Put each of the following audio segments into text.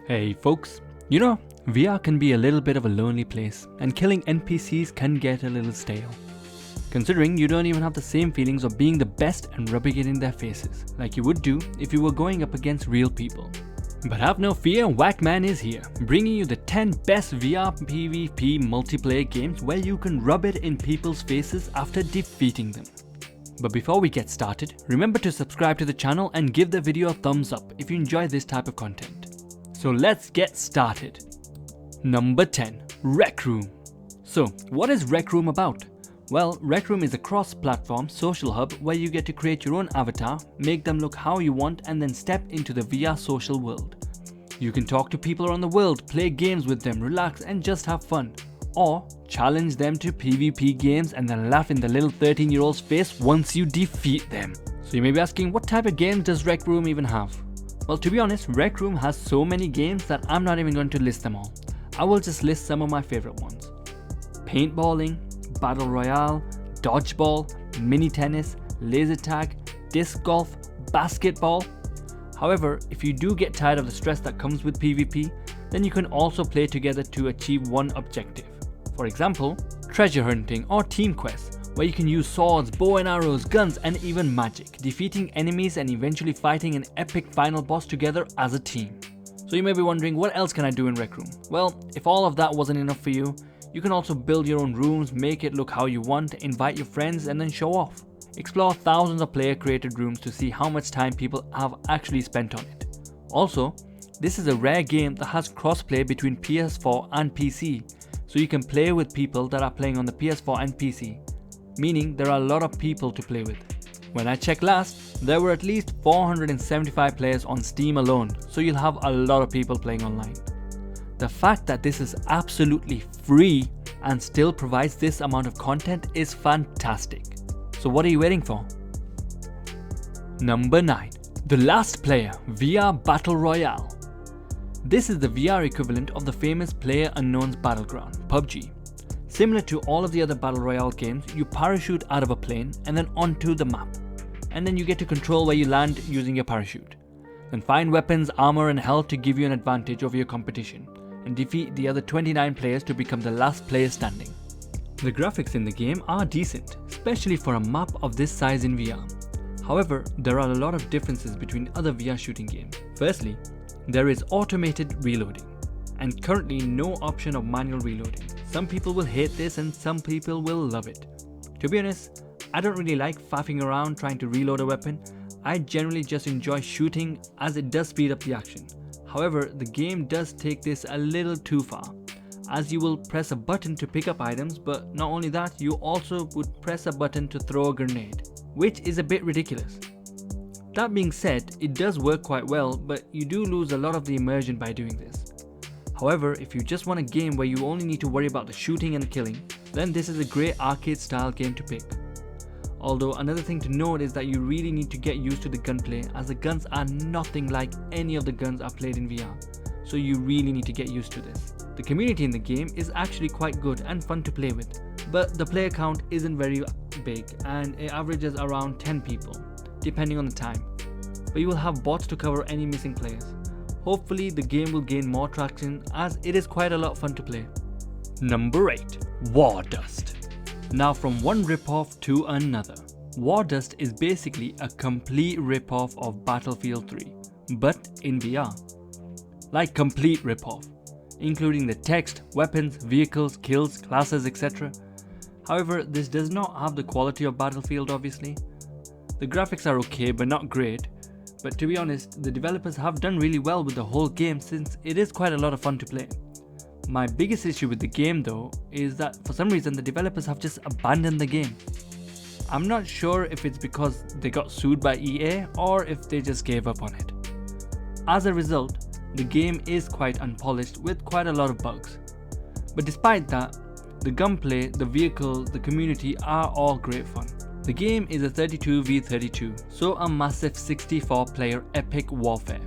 Hey folks, VR can be a little bit of a lonely place and killing NPCs can get a little stale. Considering you don't even have the same feelings of being the best and rubbing it in their faces, like you would do if you were going up against real people. But have no fear, Whackman is here, bringing you the 10 best VR PvP multiplayer games where you can rub it in people's faces after defeating them. But before we get started, remember to subscribe to the channel and give the video a thumbs up if you enjoy this type of content. So let's get started. Number 10. Rec Room. So what is Rec Room about? Well, Rec Room is a cross-platform social hub where you get to create your own avatar, make them look how you want and then step into the VR social world. You can talk to people around the world, play games with them, relax and just have fun. Or challenge them to PvP games and then laugh in the little 13-year-old's face once you defeat them. So you may be asking, what type of games does Rec Room even have? Well, to be honest, Rec Room has so many games that I'm not even going to list them all. I will just list some of my favorite ones. Paintballing, Battle Royale, Dodgeball, Mini Tennis, Laser Tag, Disc Golf, Basketball. However, if you do get tired of the stress that comes with PvP, then you can also play together to achieve one objective. For example, treasure hunting or team quests, where you can use swords, bow and arrows, guns and even magic, defeating enemies and eventually fighting an epic final boss together as a team. So you may be wondering, what else can I do in Rec Room? Well, if all of that wasn't enough for you, you can also build your own rooms, make it look how you want, invite your friends and then show off. Explore thousands of player created rooms to see how much time people have actually spent on it. Also, this is a rare game that has crossplay between PS4 and PC, so you can play with people that are playing on the PS4 and PC, meaning there are a lot of people to play with. When I checked last, there were at least 475 players on Steam alone, so you'll have a lot of people playing online. The fact that this is absolutely free and still provides this amount of content is fantastic. So what are you waiting for? Number 9. The Last Player VR Battle Royale. This is the VR equivalent of the famous PlayerUnknown's Battleground, PUBG. Similar to all of the other Battle Royale games, you parachute out of a plane and then onto the map. And then you get to control where you land using your parachute. Then find weapons, armor and health to give you an advantage over your competition, and defeat the other 29 players to become the last player standing. The graphics in the game are decent, especially for a map of this size in VR. However, there are a lot of differences between other VR shooting games. Firstly, there is automated reloading, and currently no option of manual reloading. Some people will hate this and some people will love it. To be honest, I don't really like faffing around trying to reload a weapon. I generally just enjoy shooting as it does speed up the action. However, the game does take this a little too far, as you will press a button to pick up items, but not only that, you also would press a button to throw a grenade, which is a bit ridiculous. That being said, it does work quite well, but you do lose a lot of the immersion by doing this. However, if you just want a game where you only need to worry about the shooting and the killing, then this is a great arcade style game to pick. Although another thing to note is that you really need to get used to the gunplay, as the guns are nothing like any of the guns I've played in VR, so you really need to get used to this. The community in the game is actually quite good and fun to play with, but the player count isn't very big and it averages around 10 people, depending on the time. But you will have bots to cover any missing players. Hopefully the game will gain more traction as it is quite a lot of fun to play. Number 8. War Dust. Now from one ripoff to another. War Dust is basically a complete ripoff of Battlefield 3, but in VR. Like complete ripoff, including the text, weapons, vehicles, kills, classes, etc. However, this does not have the quality of Battlefield obviously. The graphics are okay but not great. But to be honest, the developers have done really well with the whole game since it is quite a lot of fun to play. My biggest issue with the game though is that for some reason the developers have just abandoned the game. I'm not sure if it's because they got sued by EA or if they just gave up on it. As a result, the game is quite unpolished with quite a lot of bugs. But despite that, the gunplay, the vehicles, the community are all great fun. The game is a 32v32, so a massive 64-player epic warfare,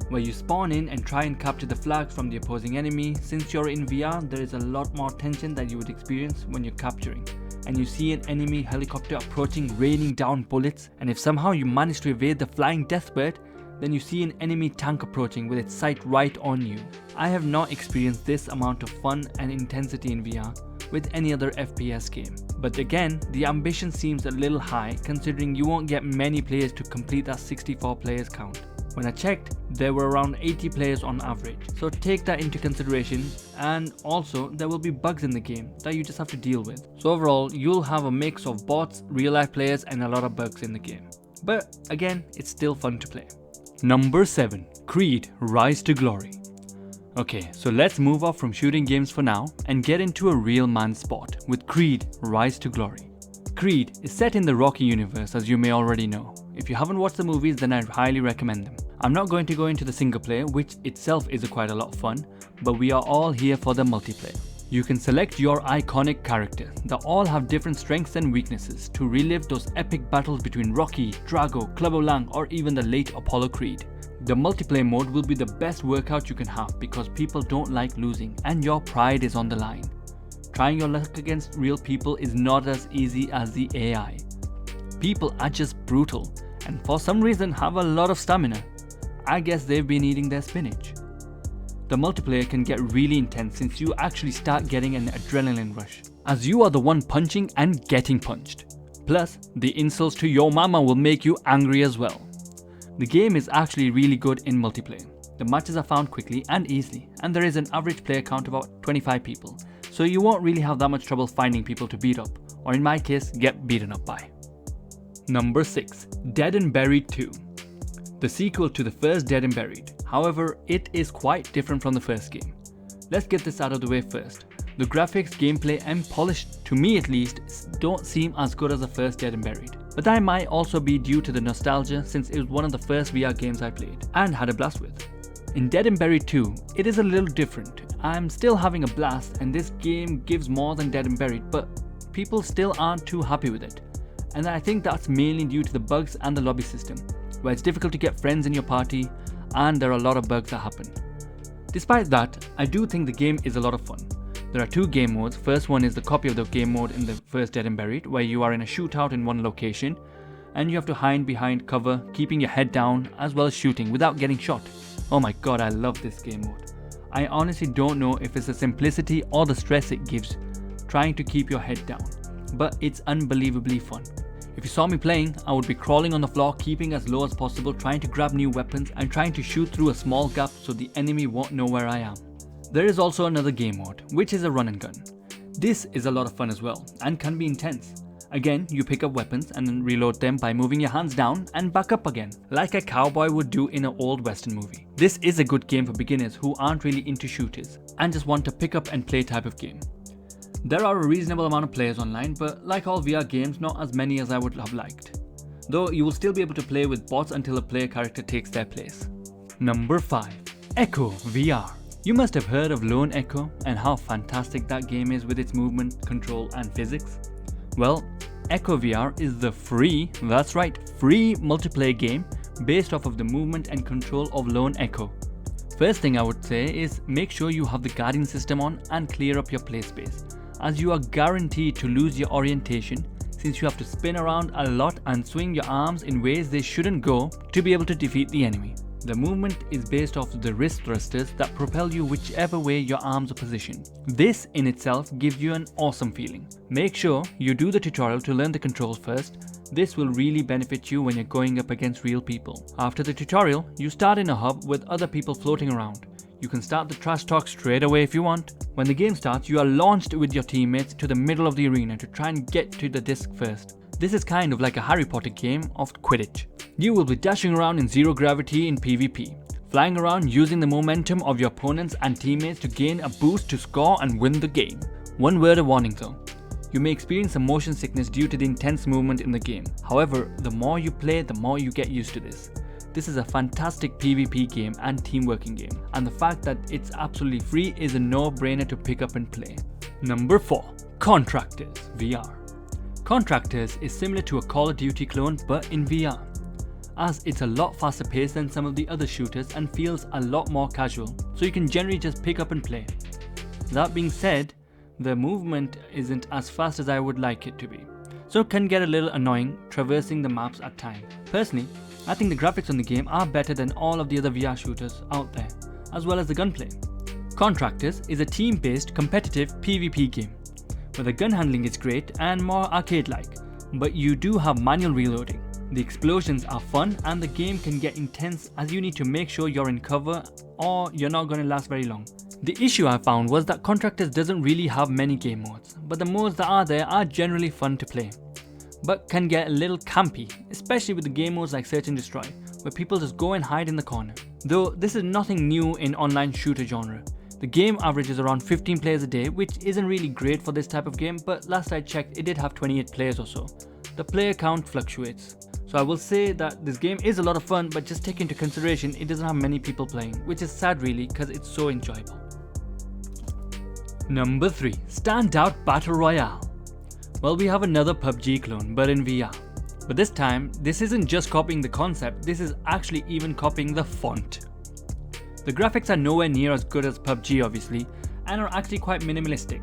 where you spawn in and try and capture the flags from the opposing enemy. Since you're in VR, there is a lot more tension that you would experience when you're capturing, and you see an enemy helicopter approaching, raining down bullets, and if somehow you manage to evade the flying deathbird, then you see an enemy tank approaching with its sight right on you. I have not experienced this amount of fun and intensity in VR with any other FPS game. But again, the ambition seems a little high considering you won't get many players to complete that 64 players count. When I checked, there were around 80 players on average, so take that into consideration, and also there will be bugs in the game that you just have to deal with. So overall, you'll have a mix of bots, real life players and a lot of bugs in the game. But again, it's still fun to play. Number 7. Creed Rise to Glory. Okay, so let's move off from shooting games for now and get into a real man sport with Creed Rise to Glory. Creed is set in the Rocky universe, as you may already know. If you haven't watched the movies, then I highly recommend them. I'm not going to go into the single player, which itself is quite a lot of fun, but we are all here for the multiplayer. You can select your iconic characters that all have different strengths and weaknesses to relive those epic battles between Rocky, Drago, Clubber Lang or even the late Apollo Creed. The multiplayer mode will be the best workout you can have because people don't like losing and your pride is on the line. Trying your luck against real people is not as easy as the AI. People are just brutal and for some reason have a lot of stamina. I guess they've been eating their spinach. The multiplayer can get really intense since you actually start getting an adrenaline rush, as you are the one punching and getting punched. Plus, the insults to your mama will make you angry as well. The game is actually really good in multiplayer. The matches are found quickly and easily, and there is an average player count of about 25 people, so you won't really have that much trouble finding people to beat up, or in my case, get beaten up by. Number 6. Dead and Buried 2. The sequel to the first Dead and Buried. However, it is quite different from the first game. Let's get this out of the way first. The graphics, gameplay and polish, to me at least, don't seem as good as the first Dead and Buried. But that might also be due to the nostalgia since it was one of the first VR games I played and had a blast with. In Dead and Buried 2, it is a little different. I'm still having a blast and this game gives more than Dead and Buried, but people still aren't too happy with it. And I think that's mainly due to the bugs and the lobby system, where it's difficult to get friends in your party and there are a lot of bugs that happen. Despite that, I do think the game is a lot of fun. There are 2 game modes. First one is the copy of the game mode in the first Dead and Buried, where you are in a shootout in one location and you have to hide behind cover, keeping your head down as well as shooting without getting shot. Oh my god, I love this game mode. I honestly don't know if it's the simplicity or the stress it gives trying to keep your head down, but it's unbelievably fun. If you saw me playing, I would be crawling on the floor, keeping as low as possible, trying to grab new weapons and trying to shoot through a small gap so the enemy won't know where I am. There is also another game mode, which is a run and gun. This is a lot of fun as well and can be intense. Again, you pick up weapons and then reload them by moving your hands down and back up again, like a cowboy would do in an old western movie. This is a good game for beginners who aren't really into shooters and just want a pick up and play type of game. There are a reasonable amount of players online, but like all VR games, not as many as I would have liked. Though you will still be able to play with bots until a player character takes their place. Number 5. Echo VR. You must have heard of Lone Echo and how fantastic that game is with its movement, control and physics. Well, Echo VR is the free, that's right, free multiplayer game based off of the movement and control of Lone Echo. First thing I would say is make sure you have the guardian system on and clear up your play space, as you are guaranteed to lose your orientation since you have to spin around a lot and swing your arms in ways they shouldn't go to be able to defeat the enemy. The movement is based off the wrist thrusters that propel you whichever way your arms are positioned. This in itself gives you an awesome feeling. Make sure you do the tutorial to learn the controls first. This will really benefit you when you're going up against real people. After the tutorial, you start in a hub with other people floating around. You can start the trash talk straight away if you want. When the game starts, you are launched with your teammates to the middle of the arena to try and get to the disc first. This is kind of like a Harry Potter game of Quidditch. You will be dashing around in zero gravity in PvP, flying around using the momentum of your opponents and teammates to gain a boost to score and win the game. One word of warning though. You may experience some motion sickness due to the intense movement in the game. However, the more you play, the more you get used to this. This is a fantastic PvP game and teamworking game, and the fact that it's absolutely free is a no-brainer to pick up and play. Number 4. Contractors VR. Contractors is similar to a Call of Duty clone but in VR, as it's a lot faster paced than some of the other shooters and feels a lot more casual, so you can generally just pick up and play. That being said, the movement isn't as fast as I would like it to be, so it can get a little annoying traversing the maps at times. Personally, I think the graphics on the game are better than all of the other VR shooters out there, as well as the gunplay. Contractors is a team-based competitive PvP game, where the gun handling is great and more arcade-like, but you do have manual reloading. The explosions are fun and the game can get intense as you need to make sure you're in cover or you're not going to last very long. The issue I found was that Contractors doesn't really have many game modes, but the modes that are there are generally fun to play, but can get a little campy, especially with the game modes like Search and Destroy, where people just go and hide in the corner. Though this is nothing new in online shooter genre. The game averages around 15 players a day, which isn't really great for this type of game, but last I checked it did have 28 players or so. The player count fluctuates. So I will say that this game is a lot of fun, but just take into consideration it doesn't have many people playing, which is sad really because it's so enjoyable. Number 3. Standout Battle Royale. Well, we have another PUBG clone, but in VR. But this time, this isn't just copying the concept, this is actually even copying the font. The graphics are nowhere near as good as PUBG obviously, and are actually quite minimalistic.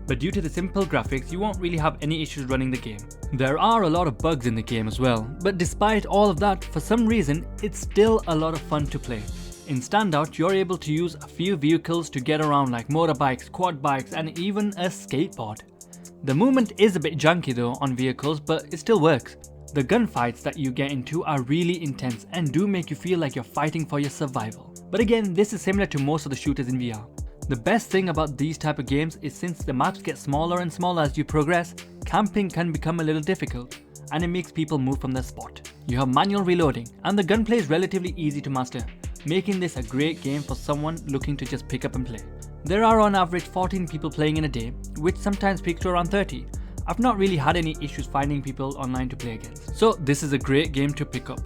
But due to the simple graphics, you won't really have any issues running the game. There are a lot of bugs in the game as well, but despite all of that, for some reason, it's still a lot of fun to play. In Standout, you're able to use a few vehicles to get around like motorbikes, quad bikes, and even a skateboard. The movement is a bit junky though on vehicles, but it still works. The gunfights that you get into are really intense and do make you feel like you're fighting for your survival. But again, this is similar to most of the shooters in VR. The best thing about these type of games is since the maps get smaller and smaller as you progress, camping can become a little difficult and it makes people move from their spot. You have manual reloading and the gunplay is relatively easy to master, making this a great game for someone looking to just pick up and play. There are on average 14 people playing in a day, which sometimes peaks to around 30. I've not really had any issues finding people online to play against, so this is a great game to pick up.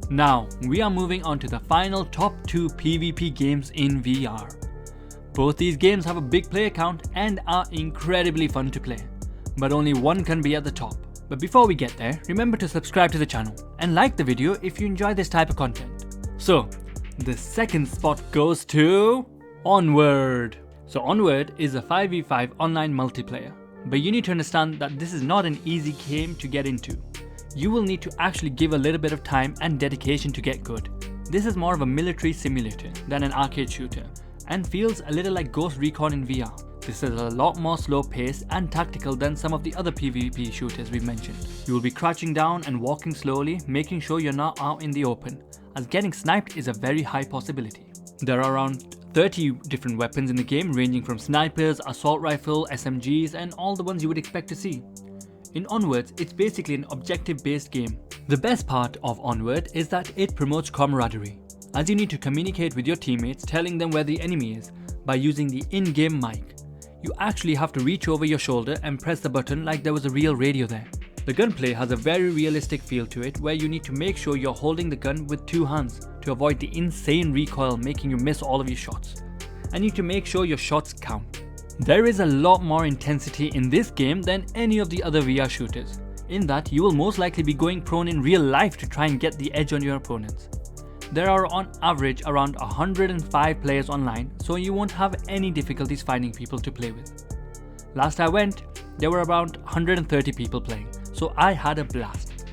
Now, we are moving on to the final top 2 PvP games in VR. Both these games have a big player count and are incredibly fun to play, but only one can be at the top. But before we get there, remember to subscribe to the channel and like the video if you enjoy this type of content. So, the second spot goes to Onward. So Onward is a 5v5 online multiplayer, but you need to understand that this is not an easy game to get into. You will need to actually give a little bit of time and dedication to get good. This is more of a military simulator than an arcade shooter and feels a little like Ghost Recon in VR. This is a lot more slow paced and tactical than some of the other PvP shooters we've mentioned. You will be crouching down and walking slowly, making sure you're not out in the open, as getting sniped is a very high possibility. There are around 30 different weapons in the game, ranging from snipers, assault rifle, SMGs, and all the ones you would expect to see. In Onwards, it's basically an objective-based game. The best part of Onward is that it promotes camaraderie, as you need to communicate with your teammates telling them where the enemy is by using the in-game mic. You actually have to reach over your shoulder and press the button like there was a real radio there. The gunplay has a very realistic feel to it, where you need to make sure you're holding the gun with 2 hands to avoid the insane recoil making you miss all of your shots. And you need to make sure your shots count. There is a lot more intensity in this game than any of the other VR shooters, in that you will most likely be going prone in real life to try and get the edge on your opponents. There are on average around 105 players online, so you won't have any difficulties finding people to play with. Last I went, there were around 130 people playing, so I had a blast.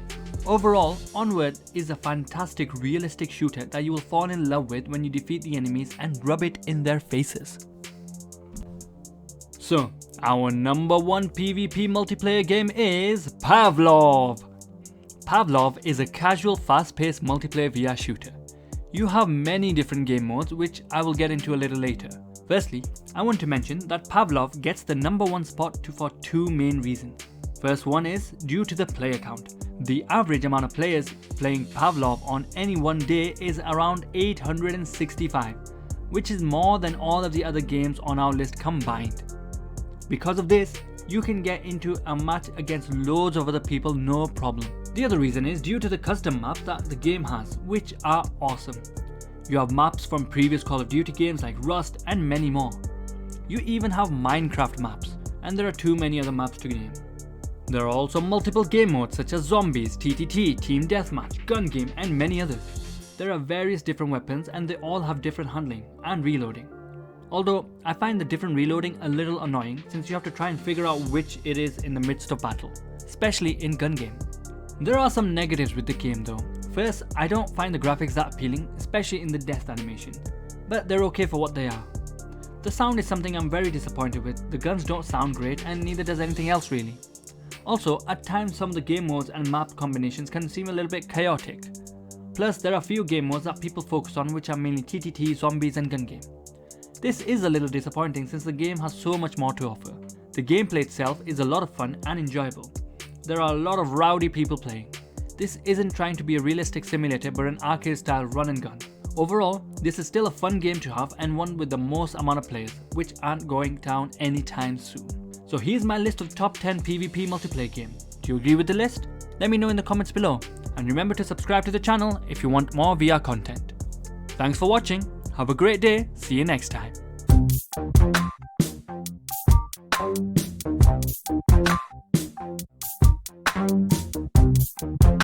Overall, Onward is a fantastic realistic shooter that you will fall in love with when you defeat the enemies and rub it in their faces. So, our number 1 PvP multiplayer game is Pavlov. Pavlov is a casual, fast-paced multiplayer VR shooter. You have many different game modes, which I will get into a little later. Firstly, I want to mention that Pavlov gets the number 1 spot for 2 main reasons. First one is due to the player count. The average amount of players playing Pavlov on any one day is around 865, which is more than all of the other games on our list combined. Because of this, you can get into a match against loads of other people no problem. The other reason is due to the custom maps that the game has, which are awesome. You have maps from previous Call of Duty games like Rust and many more. You even have Minecraft maps, and there are too many other maps to name. There are also multiple game modes such as Zombies, TTT, Team Deathmatch, Gun Game, and many others. There are various different weapons and they all have different handling and reloading. Although, I find the different reloading a little annoying since you have to try and figure out which it is in the midst of battle, especially in Gun Game. There are some negatives with the game though. First, I don't find the graphics that appealing, especially in the death animation, but they're okay for what they are. The sound is something I'm very disappointed with. The guns don't sound great and neither does anything else really. Also, at times some of the game modes and map combinations can seem a little bit chaotic. Plus, there are few game modes that people focus on, which are mainly TTT, zombies and gun game. This is a little disappointing since the game has so much more to offer. The gameplay itself is a lot of fun and enjoyable. There are a lot of rowdy people playing. This isn't trying to be a realistic simulator but an arcade style run and gun. Overall, this is still a fun game to have and one with the most amount of players, which aren't going down anytime soon. So here's my list of top 10 PvP multiplayer games. Do you agree with the list? Let me know in the comments below. And remember to subscribe to the channel if you want more VR content. Thanks for watching. Have a great day. See you next time.